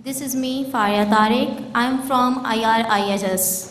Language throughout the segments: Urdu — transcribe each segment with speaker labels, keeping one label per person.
Speaker 1: This is me, Faria Tariq. I am from IRIHS.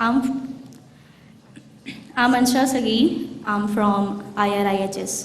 Speaker 1: I'm Ansha Sagir. I'm from IRIHS.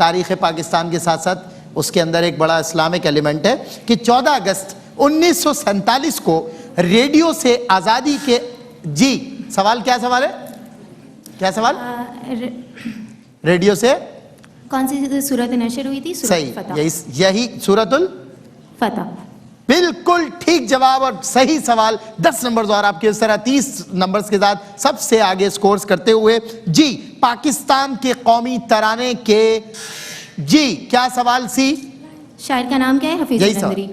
Speaker 2: تاریخ پاکستان کے ساتھ ساتھ اس کے اندر ایک بڑا اسلامک ایلیمنٹ ہے کہ 14 اگست 1947 کو ریڈیو سے آزادی کے جی سوال کیا سوال ہے کیا سوال ریڈیو سے
Speaker 1: کون سی صورت نشر ہوئی تھی؟
Speaker 2: صحیح
Speaker 1: فتح.
Speaker 2: یہی سورۃ
Speaker 1: فتح.
Speaker 2: بالکل ٹھیک جواب اور صحیح سوال. 10 نمبرز اور آپ کے اس طرح 30 نمبرز کے ساتھ سب سے آگے سکورز کرتے ہوئے. جی پاکستان کے قومی ترانے کے جی کیا سوال سی؟
Speaker 1: شاعر کا نام کیا ہے؟ حفیظ
Speaker 2: یہی
Speaker 1: الندری.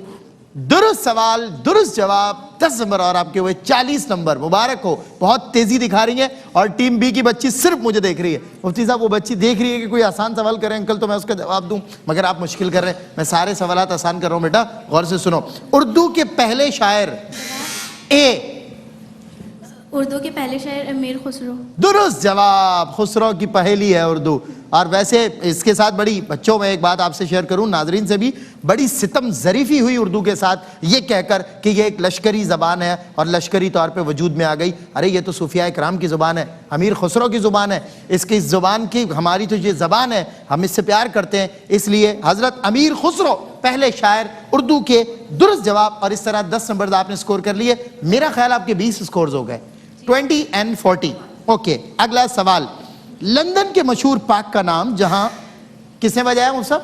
Speaker 2: درست سوال درست جواب. 10 نمبر اور آپ کے ہوئے 40 نمبر. مبارک ہو, بہت تیزی دکھا رہی ہیں. اور ٹیم بی کی بچی صرف مجھے دیکھ رہی ہے. مفتی صاحب وہ بچی دیکھ رہی ہے کہ کوئی آسان سوال کریں انکل تو میں اس کا جواب دوں, مگر آپ مشکل کر رہے ہیں. میں سارے سوالات آسان کر رہا ہوں بیٹا, غور سے سنو. اردو کے پہلے شاعر اے.
Speaker 3: اردو کے پہلے شاعر امیر خسرو.
Speaker 2: درست جواب. خسرو کی پہیلی ہے اردو. اور ویسے اس کے ساتھ بڑی بچوں میں ایک بات آپ سے شیئر کروں, ناظرین سے بھی, بڑی ستم ظریفی ہوئی اردو کے ساتھ یہ کہہ کر کہ یہ ایک لشکری زبان ہے اور لشکری طور پہ وجود میں آ گئی. ارے یہ تو صوفیاء کرام کی زبان ہے, امیر خسرو کی زبان ہے. اس کی زبان کی ہماری تو یہ زبان ہے, ہم اس سے پیار کرتے ہیں, اس لیے حضرت امیر خسرو پہلے شاعر اردو کے. درست جواب. اور اس طرح 10 نمبر آپ نے سکور کر لیے. میرا خیال آپ کے 20 سکورز ہو گئے, 20 and 40. اوکے اگلا سوال. لندن کے مشہور پارک کا نام جہاں کس نے بجایا مصعب؟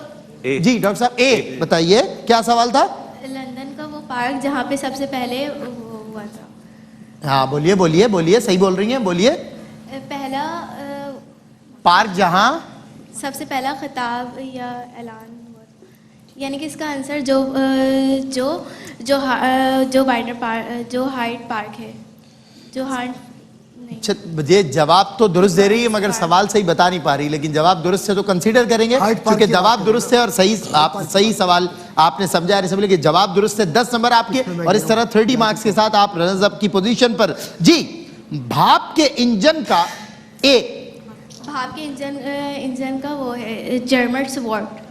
Speaker 2: جی ڈاکٹر صاحب اے بتائیے کیا سوال تھا؟
Speaker 3: لندن کا وہ پارک جہاں پہ سب سے پہلے ہوا تھا.
Speaker 2: ہاں بولیے بولیے بولیے, صحیح بول رہی ہیں, بولیے.
Speaker 3: پہلا
Speaker 2: پارک جہاں
Speaker 3: سب سے پہلا خطاب یا اعلان ہوا تھا, یعنی کہ اس کا آنسر جو ہائیڈ پارک ہے, جو ہارٹ نہیں.
Speaker 2: یہ جواب تو درست دے رہی ہے مگر سوال صحیح بتا نہیں پا رہی, لیکن جواب درست ہے تو کنسیڈر کریں گے کیونکہ جواب درست ہے اور صحیح سوال آپ نے سمجھا ہے, کہ جواب درست ہے. 10 نمبر آپ کے اور اس طرح 30 مارکس کے ساتھ آپ رنرز اپ کی پوزیشن پر. جی بھاپ کے انجن کا اے.
Speaker 3: بھاپ کے انجن کا وہ ہے جرمٹ وارٹ,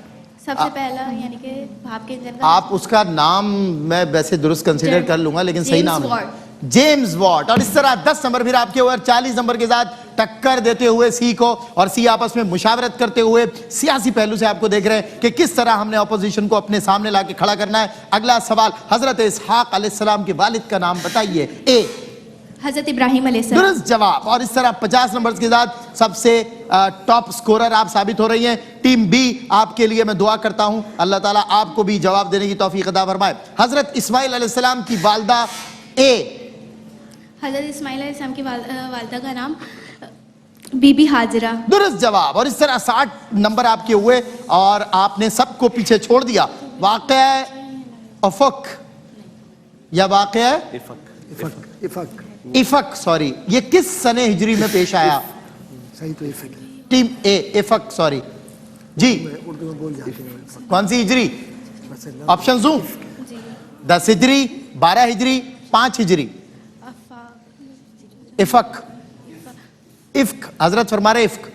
Speaker 3: سب سے پہلا, یعنی کہ بھاپ کے انجن کا.
Speaker 2: آپ اس کا نام میں ویسے درست کنسیڈر کر لوں گا لیکن صحیح نام ہے جیمز واٹ. اور اس طرح 10 نمبر پھر آپ کے اوپر 40 نمبر کے ساتھ ٹکر دیتے ہوئے سی کو, اور سی آپس میں مشاورت کرتے ہوئے سیاسی پہلو سے آپ کو دیکھ رہے ہیں کہ کس طرح ہم نے اپوزیشن کو اپنے سامنے لا کے کھڑا کرنا ہے. اگلا سوال. حضرت اسحاق علیہ السلام کے والد کا نام بتائیے. اے
Speaker 3: حضرت ابراہیم علیہ السلام.
Speaker 2: درست جواب. اور اس طرح 50 نمبر کے ساتھ سب سے ٹاپ سکورر آپ ثابت ہو رہی ہیں. ٹیم بی آپ کے لیے میں دعا کرتا ہوں اللہ تعالیٰ آپ کو بھی جواب دینے کی توفیق عطا فرمائے. حضرت اسماعیل علیہ السلام کی والدہ اے.
Speaker 3: حضرت اسماعیل علیہ السلام کی والدہ کا نام بی بی حاجرہ.
Speaker 2: درست جواب. اور اس طرح 60 نمبر آپ کے ہوئے اور آپ نے سب کو پیچھے چھوڑ دیا. واقعہ افق یا واقعہ افق سوری, یہ کس سنہ ہجری میں پیش آیا؟
Speaker 4: صحیح تو افق ہے.
Speaker 2: ٹیم اے افق سوری. جی
Speaker 4: اردو میں بول جاتے ہیں.
Speaker 2: کون سی ہجری؟ آپشن دوں؟ 10 ہجری, 12 ہجری, 5 ہجری. افق افق حضرت فرما رہے افق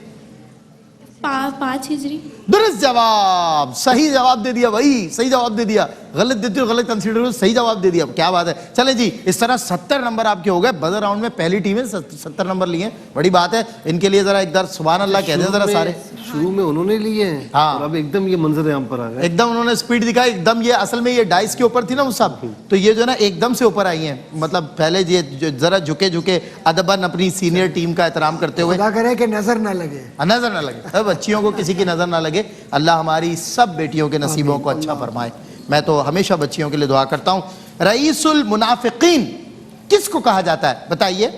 Speaker 3: 5 ہجری.
Speaker 2: درست جواب. صحیح جواب دے دیا بھائی, صحیح جواب دے دیا. غلط دیتے ہو غلط کنسیڈر ہو, صحیح جواب دے دیا. کیا بات ہے. چلیں جی اس طرح 70 نمبر آپ کے ہو گئے. بدر راؤنڈ میں پہلی ٹیم ہے 70 نمبر لیے, بڑی بات ہے. ان کے لیے ذرا ایک در سبحان اللہ کہہ دیں ذرا سارے.
Speaker 5: شروع میں انہوں نے لیے ہیں اور اب ایک دم یہ منظر عام پر آ گئے.
Speaker 2: ایک دم انہوں نے سپیڈ دکھائی ایک دم. یہ اصل میں یہ ڈائس کے اوپر تھی نا صاحب, تو یہ جو ہے نا ایک دم سے اوپر آئی ہیں. مطلب پہلے یہ ذرا جھکے ادباً اپنی سینئر ٹیم کا احترام کرتے ہوئے.
Speaker 4: خدا کرے کہ نظر نہ لگے,
Speaker 2: نظر نہ لگے, بچیوں کو کسی کی نظر نہ لگے. اللہ ہماری سب بیٹیوں کے نصیبوں کو اچھا فرمائے. میں تو ہمیشہ بچیوں کے لیے دعا کرتا ہوں. رئیس المنافقین کس کو کہا جاتا ہے بتائیے؟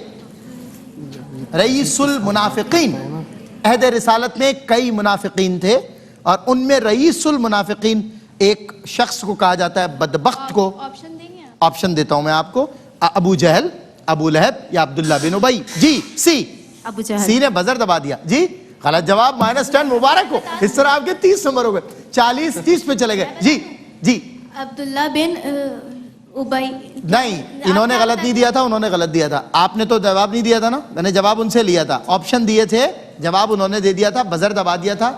Speaker 2: رئیس المنافقین. عہد رسالت میں کئی منافقین تھے اور ان میں رئیس المنافقین ایک شخص کو کہا جاتا ہے, بدبخت کو.
Speaker 3: آپشن دیں گے؟
Speaker 2: آپشن دیتا ہوں میں آپ کو. ابو جہل, ابو لہب یا عبداللہ بن ابی. جی سی.
Speaker 1: ابو جہل.
Speaker 2: سی نے بزر دبا دیا. جی غلط جواب. -10 مبارک ہو. اس طرح آپ کے 30 نمبر ہو گئے. 40-30 پہ چلے گئے. جی
Speaker 3: عبداللہ بن ابی.
Speaker 2: نہیں, انہوں نے غلط نہیں دیا تھا, انہوں نے غلط دیا تھا. آپ نے تو جواب نہیں دیا تھا نا, میں نے جواب ان سے لیا تھا. آپشن دیے تھے, جواب انہوں نے دے دیا تھا, بزر دبا دیا تھا.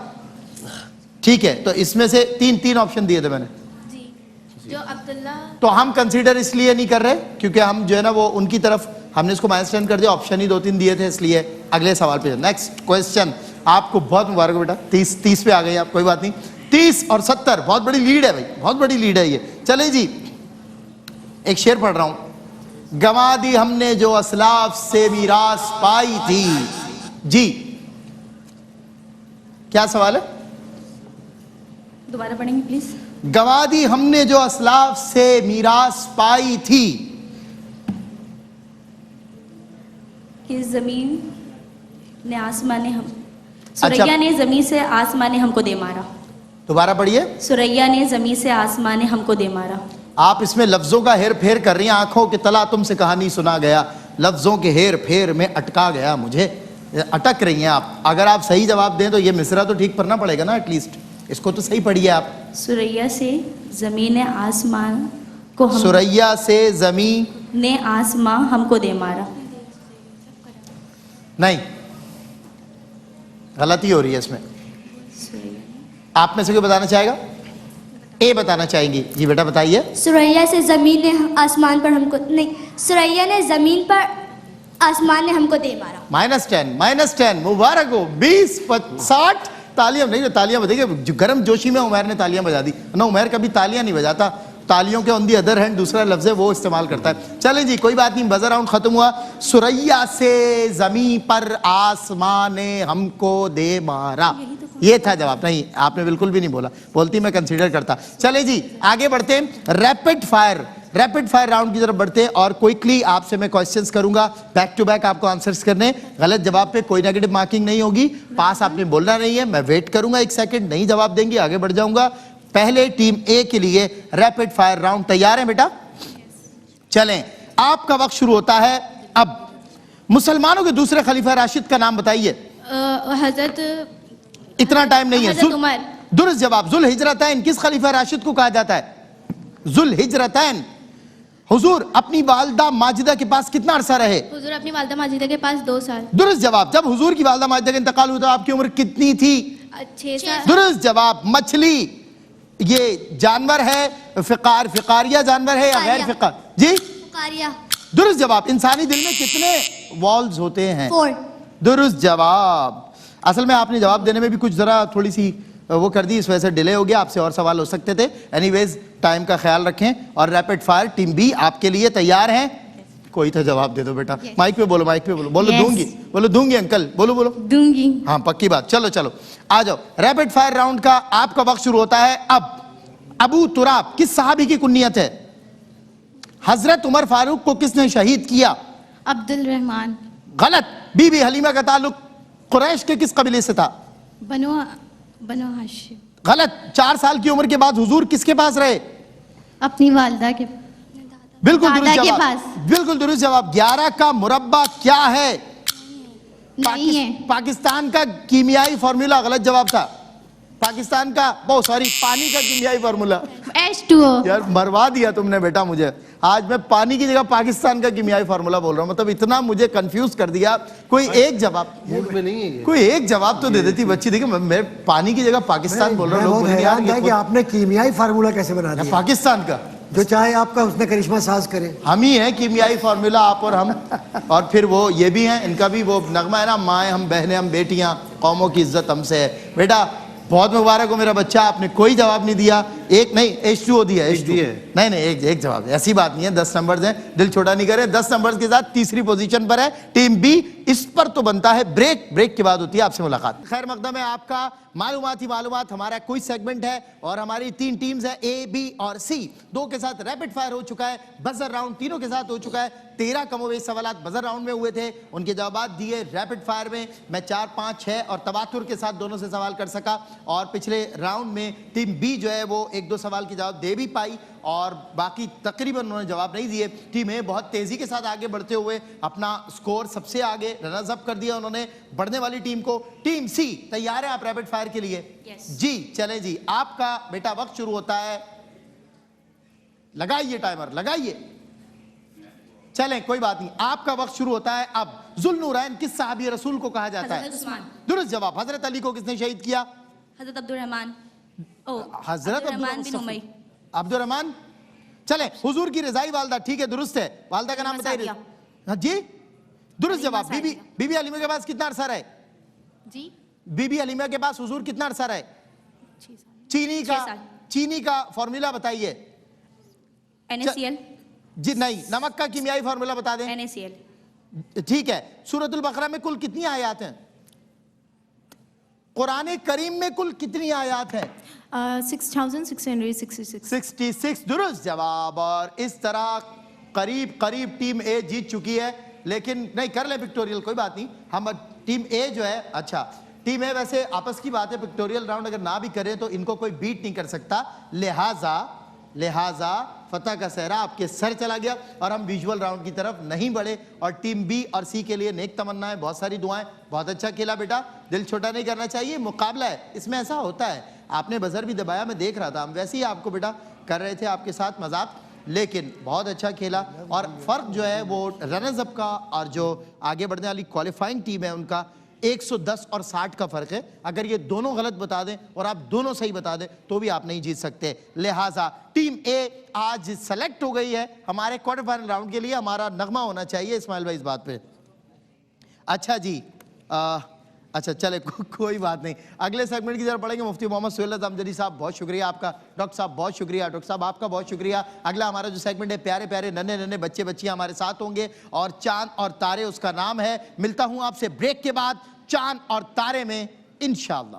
Speaker 2: ٹھیک ہے, تو اس میں سے 3 آپشن دیے تھے میں نے.
Speaker 3: جی جو عبداللہ.
Speaker 2: تو ہم کنسیڈر اس لیے نہیں کر رہے کیونکہ ہم جو ہے نا وہ ان کی طرف ہم نے اس کو -10 کر دیا. آپشن ہی 2-3 دیے تھے اس لیے. اگلے سوال پہ نیکسٹ کوسچن. آپ کو بہت مبارک بیٹا. 30 پہ آ گئی آپ, کوئی بات نہیں. 30 اور 70 بہت بڑی لیڈ ہے بھائی, بہت بڑی لیڈ ہے یہ. چلے جی ایک شعر پڑھ رہا ہوں. گنوا دی ہم نے جو اسلاف سے میراث پائی تھی. جی کیا سوال ہے؟
Speaker 3: دوبارہ پڑھیں گے پلیز.
Speaker 2: گنوا دی ہم نے جو اسلاف سے میراث پائی تھی.
Speaker 3: کہ زمین نے آسمان نے ہم سریا نے زمین سے آسمان نے ہم کو دے مارا.
Speaker 2: دوبارہ پڑھیے.
Speaker 3: سریا نے زمین سے آسمان نے ہم کو دے مارا.
Speaker 2: آپ اس میں لفظوں کا ہیر پھیر کر رہی ہیں. آنکھوں کے تلا تم سے کہانی سنا گیا, لفظوں کے ہیر پھیر میں اٹکا گیا مجھے. اٹک رہی ہیں آپ. اگر آپ صحیح جواب دیں تو یہ مصرع تو ٹھیک پڑھنا پڑے گا نا ایٹ لیسٹ. اس کو تو صحیح پڑھیے آپ.
Speaker 3: سریا سے زمین نے آسمان کو ہم
Speaker 2: سریا سے زمین
Speaker 3: نے آسمان ہم کو دے مارا.
Speaker 2: نہیں, غلطی ہو رہی ہے اس میں. آپ میں سے کوئی بتانا چاہے گا؟ اے بتانا چاہیں گی. جی بیٹا بتائیے.
Speaker 6: سریا سے زمین نے آسمان پر ہم کو نہیں, سریا نے زمین پر آسمان نے ہم کو دے مارا.
Speaker 2: -10 مبارک ہو. 20 60 تالیاں نہیں, تالیاں بجائیے. گرم جوشی میں عمیر نے تالیاں بجا دی نا. عمیر کبھی تالیاں نہیں بجاتا, تالیوں کے آن دی ادر ہینڈ دوسرا لفظ ہے وہ استعمال کرتا ہے. چلیں جی کوئی بات نہیں, بزر راؤنڈ ختم ہوا. سریا سے زمین پر آسمان نے ہم کو دے مارا, یہ تھا جواب. نہیں آپ نے بالکل بھی نہیں بولا, بولتی میں کنسیڈر کرتا. چلیں جی آگے بڑھتے ہیں. ریپڈ فائر راؤنڈ کی طرف بڑھتے ہیں اور کوئکلی آپ سے میں کوسچنز کروں گا, بیک ٹو بیک آپ کو آنسرز کرنے. غلط جواب پہ کوئی نیگیٹو مارکنگ نہیں ہوگی. پاس آپ نے بولنا نہیں ہے. میں ویٹ کروں گا 1 سیکنڈ, نہیں جواب دیں گے آگے بڑھ جاؤں گا. پہلے ٹیم اے کے لیے ریپڈ فائر راؤنڈ. تیار ہیں بیٹا؟ چلیں آپ کا وقت شروع ہوتا ہے اب. مسلمانوں کے دوسرے خلیفہ راشد کا نام بتائیے.
Speaker 3: حضرت
Speaker 2: اتنا ٹائم نہیں ہے.
Speaker 3: حضرت عمر.
Speaker 2: درست جواب. ذوالحجرتین کس خلیفہ راشد کو کہا جاتا ہے؟ ذوالحجرتین. حضور اپنی والدہ ماجدہ کے پاس کتنا عرصہ رہے؟
Speaker 3: حضور اپنی والدہ ماجدہ کے پاس 2 سال.
Speaker 2: درست جواب. جب حضور کی والدہ ماجدہ کا انتقال ہوا تو آپ کی عمر کتنی تھی؟
Speaker 3: 6 سال.
Speaker 2: درست جواب. مچھلی یہ جانور ہے, فقاریہ جانور ہے یا غیر فقار؟ جی
Speaker 6: فقاریہ.
Speaker 2: درست جواب. انسانی دل میں کتنے والز ہوتے ہیں؟
Speaker 6: 4.
Speaker 2: درست جواب. اصل میں آپ نے جواب دینے میں بھی کچھ ذرا تھوڑی سی وہ کر دی, اس وجہ سے ڈیلے ہو گیا. آپ سے اور سوال ہو سکتے تھے. اینی ویز ٹائم کا خیال رکھیں. اور ریپڈ فائر ٹیم بی آپ کے لیے تیار ہیں؟ کوئی تو جواب دے دو بیٹا. مائک پہ بولو, مائک پہ بولو. بولو دوں گی, بولو دوں گی انکل. بولو بولو
Speaker 3: دوں گی.
Speaker 2: ہاں پکی بات. چلو چلو آ جاؤ. ریپڈ فائر راؤنڈ کا آپ کا وقت شروع ہوتا ہے اب. ابو تراب کس صحابی کی کنیت ہے؟ حضرت عمر فاروق کو کس نے شہید کیا؟
Speaker 3: عبد الرحمن.
Speaker 2: غلط. بی بی حلیمہ کا تعلق قریش کے کس قبیلے سے تھا؟
Speaker 3: بنو ہاشم.
Speaker 2: غلط. 4 سال کی عمر کے بعد حضور کس کے پاس رہے؟
Speaker 3: اپنی والدہ کے
Speaker 2: بالکل
Speaker 3: دادا
Speaker 2: درست
Speaker 3: کے
Speaker 2: جواب.
Speaker 3: پاس.
Speaker 2: بالکل درست جواب. 11 کا مربع کیا ہے؟
Speaker 3: نہیں ہے.
Speaker 2: پاکستان کا کیمیائی فارمولا. غلط جواب تھا. پاکستان کا پانی کا کیمیائی فارمولا.
Speaker 3: H2O.
Speaker 2: یار مروا دیا تم نے بیٹا مجھے. آج میں پانی کی جگہ پاکستان کا کیمیائی فارمولا بول رہا ہوں. مطلب اتنا مجھے کنفیوز کر دیا. کوئی ایک جواب,
Speaker 5: موڈ میں نہیں ہے یہ.
Speaker 2: کوئی ایک جواب تو دے دیتی بچی. دیکھیں میں پانی کی جگہ پاکستان بول رہا ہوں.
Speaker 4: میں
Speaker 2: لوگ
Speaker 4: بہت
Speaker 2: بولیں گے یار
Speaker 4: حیران تھا
Speaker 2: یہ
Speaker 4: کہ آپ نے کیمیائی فارمولا کیسے بنا دیا.
Speaker 2: پاکستان کا
Speaker 4: جو چاہے آپ کا اس نے کرشمہ ساز کرے.
Speaker 2: ہم ہی ہیں کیمیائی فارمولا, آپ اور ہم. اور پھر وہ یہ بھی ہیں, ان کا بھی وہ نغمہ ہے نا, مائیں ہم بہنیں ہم بیٹیاں, قوموں کی عزت ہم سے ہے. بیٹا بہت مبارک ہو میرا بچہ, آپ نے کوئی جواب نہیں دیا. ایک نہیں H2O دیا. نہیں ایک جواب. ایسی بات نہیں ہے. 10 نمبرز ہیں, دل چھوٹا نہیں کرے. 10 نمبرز کے ساتھ تیسری پوزیشن پر ہے ٹیم بی. اس پر تو بنتا ہے بریک کے بعد ہوتی ہے آپ سے ملاقات. خیر مقدم ہے آپ کا. معلومات ہی معلومات ہمارا کوئی سیگمنٹ ہے اور ہماری 3 ٹیمز ہیں A, B اور C. 2 کے ساتھ ریپڈ فائر ہو چکا ہے. بزر راؤنڈ تینوں کے ساتھ ہو چکا ہے. 13 کم و بیش سوالات بزر راؤنڈ میں ہوئے تھے, ان کے جوابات دیے ریپڈ فائر میں. میں 4, 5, 6 اور تواتر کے ساتھ دونوں سے سوال کر سکا. اور پچھلے راؤنڈ میں ٹیم بی جو ہے وہ 1-2 سوال کے جواب دے بھی پائی اور باقی تقریباً انہوں نے جواب نہیں دیے. ٹیم اے بہت تیزی کے ساتھ آگے بڑھتے ہوئے اپنا سکور سب سے آگے رنرز اپ کر دیا انہوں نے بڑھنے والی ٹیم کو. ٹیم سی تیار ہے آپ ریپڈ فائر کے لیے؟ جی چلیں جی آپ کا بیٹا وقت شروع ہوتا ہے. لگائیے ٹائمر, لگائیے. چلیں کوئی بات نہیں, آپ کا وقت شروع ہوتا ہے اب. ذوالنورین کس صحابی رسول کو کہا جاتا ہے؟
Speaker 3: حضرت عثمان.
Speaker 2: درست جواب. حضرت علی کو کس نے شہید کیا؟
Speaker 3: حضرت عبد الرحمن.
Speaker 2: حضرت
Speaker 3: عبدالرحمن بن امی.
Speaker 2: عبد الرحمن. چلیں حضور کی رضائی والدہ, ٹھیک ہے درست ہے. والدہ کا نام بتائیے. جی درست جواب. بی بی حلیمہ کے پاس کتنا عرصہ رہے؟
Speaker 3: جی
Speaker 2: بی بی حلیمہ کے پاس حضور کتنا عرصہ رہے؟
Speaker 1: 6 سال
Speaker 6: چھ سال۔
Speaker 2: چینی کا فارمولا بتائیے.
Speaker 6: NaCl
Speaker 2: جی نہیں, نمک کا کیمیائی فارمولا بتا دیں.
Speaker 6: NaCl
Speaker 2: ٹھیک ہے. سورۃ البقرہ میں کل کتنی آیات ہیں؟ قرآن کریم میں کل کتنی آیات ہیں؟
Speaker 1: 6666
Speaker 2: 66. درست جواب. اور اس طرح قریب ٹیم اے جیت چکی ہے, لیکن نہیں کر لیں پکٹوریل, کوئی بات نہیں. ہم ٹیم اے جو ہے, اچھا ٹیم اے ویسے آپس کی بات ہے, پکٹوریل راؤنڈ اگر نہ بھی کریں تو ان کو کوئی بیٹ نہیں کر سکتا, لہٰذا فتح کا صحرا آپ کے سر چلا گیا اور ہم ویژول راؤنڈ کی طرف نہیں بڑھے. اور ٹیم بی اور سی کے لیے نیک تمنائیں, بہت ساری دعائیں. بہت اچھا کھیلا بیٹا, دل چھوٹا نہیں کرنا چاہیے, مقابلہ ہے, اس میں ایسا ہوتا ہے. آپ نے بزر بھی دبایا, میں دیکھ رہا تھا, ہم ویسے ہی آپ کو بیٹا کر رہے تھے آپ کے ساتھ مذاق, لیکن بہت اچھا کھیلا. اور فرق جو ہے وہ رنرز اپ کا اور جو آگے بڑھنے والی کوالیفائنگ ٹیم ہے ان کا 110 اور 60 کا فرق ہے. اگر یہ دونوں غلط بتا دیں اور آپ دونوں صحیح بتا دیں تو بھی آپ نہیں جیت سکتے. لہٰذا ٹیم اے آج سلیکٹ ہو گئی ہے ہمارے کوارٹر فائنل راؤنڈ کے لیے. ہمارا نغمہ ہونا چاہیے اسماعیل بھائی اس بات پہ. اچھا جی, اچھا چلے کوئی بات نہیں. اگلے سیگمنٹ کی طرف پڑھیں گے. مفتی محمد سہیل رضا امجدی صاحب بہت شکریہ آپ کا. ڈاکٹر صاحب بہت شکریہ. ڈاکٹر صاحب آپ کا بہت شکریہ. اگلا ہمارا جو سیگمنٹ ہے, پیارے پیارے ننھے بچے بچیاں ہمارے ساتھ ہوں گے اور چاند اور تارے اس کا نام ہے. ملتا ہوں آپ سے بریک کے بعد چاند اور تارے میں انشاءاللہ.